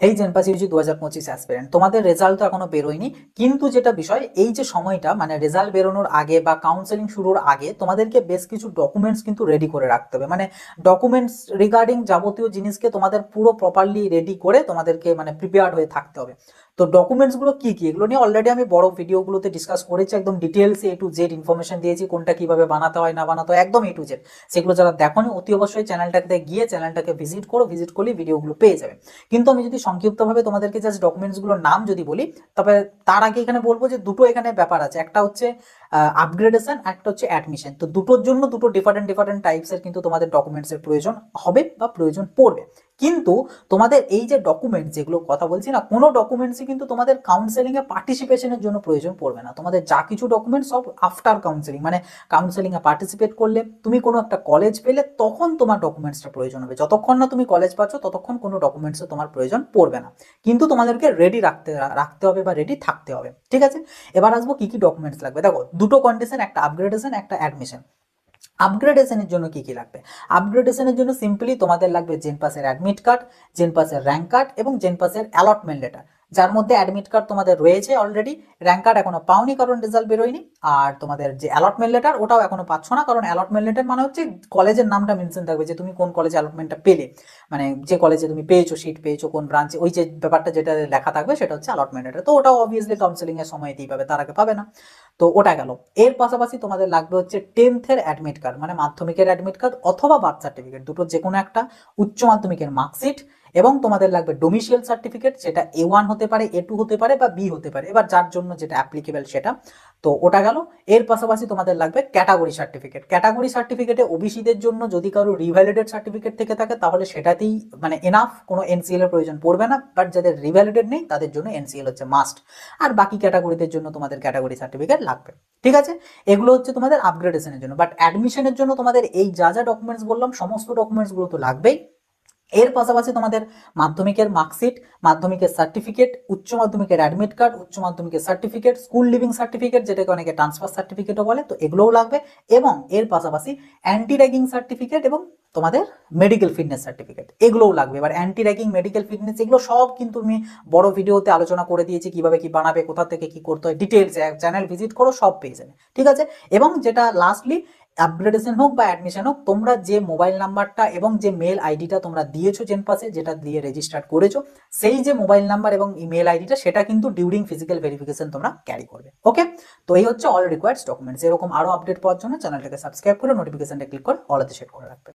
এই জেনপাস Yuji 2025 aspirant, তোমাদের result তো এখনো বেরোয়নি, কিন্তু যেটা বিষয় এই যে সময়টা মানে রেজাল্ট বেরোনোর আগে বা কাউন্সেলিং শুরুর আগে তোমাদেরকে বেশ কিছু ডকুমেন্টস কিন্তু রেডি করে রাখতে হবে। মানে ডকুমেন্টস রিগার্ডিং যাবতীয় জিনিসকে তোমাদের পুরো প্রপারলি রেডি করে তোমাদেরকে মানে প্রিপেয়ার্ড হয়ে থাকতে হবে। তো ডকুমেন্টস গুলো কি কি এগুলো নিয়ে অলরেডি আমি বড় ভিডিওগুলোতে ডিসকাস করেছি, একদম details A to Z information দিয়েছি, কোনটা কিভাবে বানাতে হয় না বানাতে হয় একদম এ টু জেড। সেগুলো যারা দেখোনি অতি অবশ্যই চ্যানেলটাতে গিয়ে চ্যানেলটাকে ভিজিট করো, ভিজিট করলে ভিডিওগুলো পেয়ে যাবে। কিন্তু আমি যদি সংক্ষিপ্তভাবে তোমাদেরকে জাস্ট ডকুমেন্টসগুলোর নাম যদি বলি, তবে তার আগে এখানে বলবো যে দুটো এখানে ব্যাপার আছে, একটা হচ্ছে আপগ্রেডেশন, একটা হচ্ছে অ্যাডমিশন। তো দুটোর জন্য দুটো ডিফারেন্ট ডিফারেন্ট টাইপসের কিন্তু তোমাদের ডকুমেন্টসের প্রয়োজন হবে বা প্রয়োজন পড়বে। কিন্তু তোমাদের এই যে ডকুমেন্টস যেগুলো কথা বলছি না, কোনো ডকুমেন্টসই কিন্তু তোমাদের কাউন্সেলিং এ পার্টিসিপেশনের জন্য প্রয়োজন পড়বে না। তোমাদের যা কিছু ডকুমেন্টস সব আফটার কাউন্সেলিং, মানে কাউন্সেলিং এ পার্টিসিপেট করলে, তুমি কোনো একটা কলেজ পেলে তখন তোমার ডকুমেন্টসটা প্রয়োজন হবে। যতক্ষণ না তুমি কলেজ পাচ্ছ ততক্ষণ কোনো ডকুমেন্টসে তোমার প্রয়োজন পড়বে না, কিন্তু তোমাদেরকে রেডি রাখতে হবে বা রেডি থাকতে হবে। ঠিক আছে, এবার আসবো কি কি ডকুমেন্টস লাগবে। দেখো দুটো কন্ডিশন, একটা আপগ্রেডেশন একটা অ্যাডমিশন। আপগ্রেডেশনের জন্য কি কি লাগবে? আপগ্রেডেশনের জন্য সিম্পলি তোমাদের লাগবে জেনপাসের অ্যাডমিট কার্ড, জেনপাসের র্যাঙ্ক কার্ড এবং জেনপাসের অ্যালটমেন্ট লেটার, যার মধ্যে অ্যাডমিট কার্ড তোমাদের রয়েছে অলরেডি, র্যাঙ্ক কার্ড এখনো পাওনি কারণ রেজাল্ট বেরোয়নি, আর তোমাদের যে অ্যালটমেন্ট লেটার ওটাও এখনো পাচ্ছ না, কারণ অ্যালটমেন্ট লেটার মানে হচ্ছে কলেজের নামটা মেনশন থাকবে যে তুমি কোন কলেজে অ্যালটমেন্টটা পেলে, মানে যে কলেজে তুমি পেয়েছো, সিট পেয়েছো, কোন ব্রাঞ্চে, ওই যে ব্যাপারটা যেটা লেখা থাকবে সেটা হচ্ছে অ্যালটমেন্ট লেটার। তো ওটাও অবভিয়াসলি কাউন্সেলিং এর সময় দিতে পাবে, তার আগে পাবে না। তো ওটা গেল। এর পাশাপাশি তোমাদের লাগবে হচ্ছে 10th এর অ্যাডমিট কার্ড, মানে মাধ্যমিকের অ্যাডমিট কার্ড অথবা বার্থ সার্টিফিকেট, দুটো যে কোনো একটা, উচ্চ মাধ্যমিকের মার্কশিট, এবং তোমাদের লাগবে ডোমিসিয়াল সার্টিফিকেট, যেটা A1 হতে পারে, A2 হতে পারে বা বি হতে পারে, এবার যার জন্য যেটা অ্যাপ্লিকেবল সেটা। তো ওটা গেল। এর পাশাপাশি তোমাদের লাগবে ক্যাটাগরি সার্টিফিকেট। ক্যাটাগরি সার্টিফিকেটে ওবিসিদের জন্য যদি কারো রিভ্যালিডেড সার্টিফিকেট থেকে থাকে তাহলে সেটাতেই মানে এনাফ, কোনো এনসিএল এর প্রয়োজন পড়বে না, বাট যাদের রিভ্যালিডেড নেই তাদের জন্য এনসিএল হচ্ছে মাস্ট। আর বাকি ক্যাটাগরিদের জন্য তোমাদের ক্যাটাগরি সার্টিফিকেট লাগবে। ঠিক আছে, এগুলো হচ্ছে তোমাদের আপগ্রেডেশনের জন্য। বাট অ্যাডমিশনের জন্য তোমাদের এই যা যা ডকুমেন্টস বললাম সমস্ত ডকুমেন্টসগুলো তো লাগবেই। এর পাশাপাশি তোমাদের মাধ্যমিকের মার্কশিট, মাধ্যমিকের সার্টিফিকেট, উচ্চ মাধ্যমিকের অ্যাডমিট কার্ড, উচ্চ মাধ্যমিকের সার্টিফিকেট, স্কুল লিভিং সার্টিফিকেট যেটাকে অনেকে ট্রান্সফার সার্টিফিকেটও বলে, তো এগুলোও লাগবে। এবং এর পাশাপাশি অ্যান্টি র্যাগিং সার্টিফিকেট এবং তোমাদের মেডিকেল ফিটনেস সার্টিফিকেট এগুলোও লাগবে। এবার অ্যান্টি র্যাগিং, মেডিকেল ফিটনেস এগুলো সব কিন্তু আমি বড় ভিডিওতে আলোচনা করে দিয়েছি, কিভাবে কি বানাবে, কোথা থেকে কি করতে হয়, ডিটেলস চ্যানেল ভিজিট করো, সব পেয়ে যাবে। ঠিক আছে, এবং যেটা লাস্টলি আপগ্রেডেশন হোক বা অ্যাডমিশন হোক, তোমরা যে মোবাইল নাম্বারটা এবং যে মেল আইডিটা তোমরা দিয়েছো জেনপাসে, যেটা দিয়ে রেজিস্টার করেছো, সেই যে মোবাইল নাম্বার এবং ইমেল আইডিটা সেটা কিন্তু ডিউরিং ফিজিক্যাল ভেরিফিকেশন তোমরা ক্যারি করবে। ওকে, তো এই হচ্ছে অল রিকোয়ার্ড ডকুমেন্টস। এরকম আরো আপডেট পাওয়ার জন্য চ্যানেলটাকে সাবস্ক্রাইব করে নোটিফিকেশনটা ক্লিক করে অলতে সেট করে রাখবে।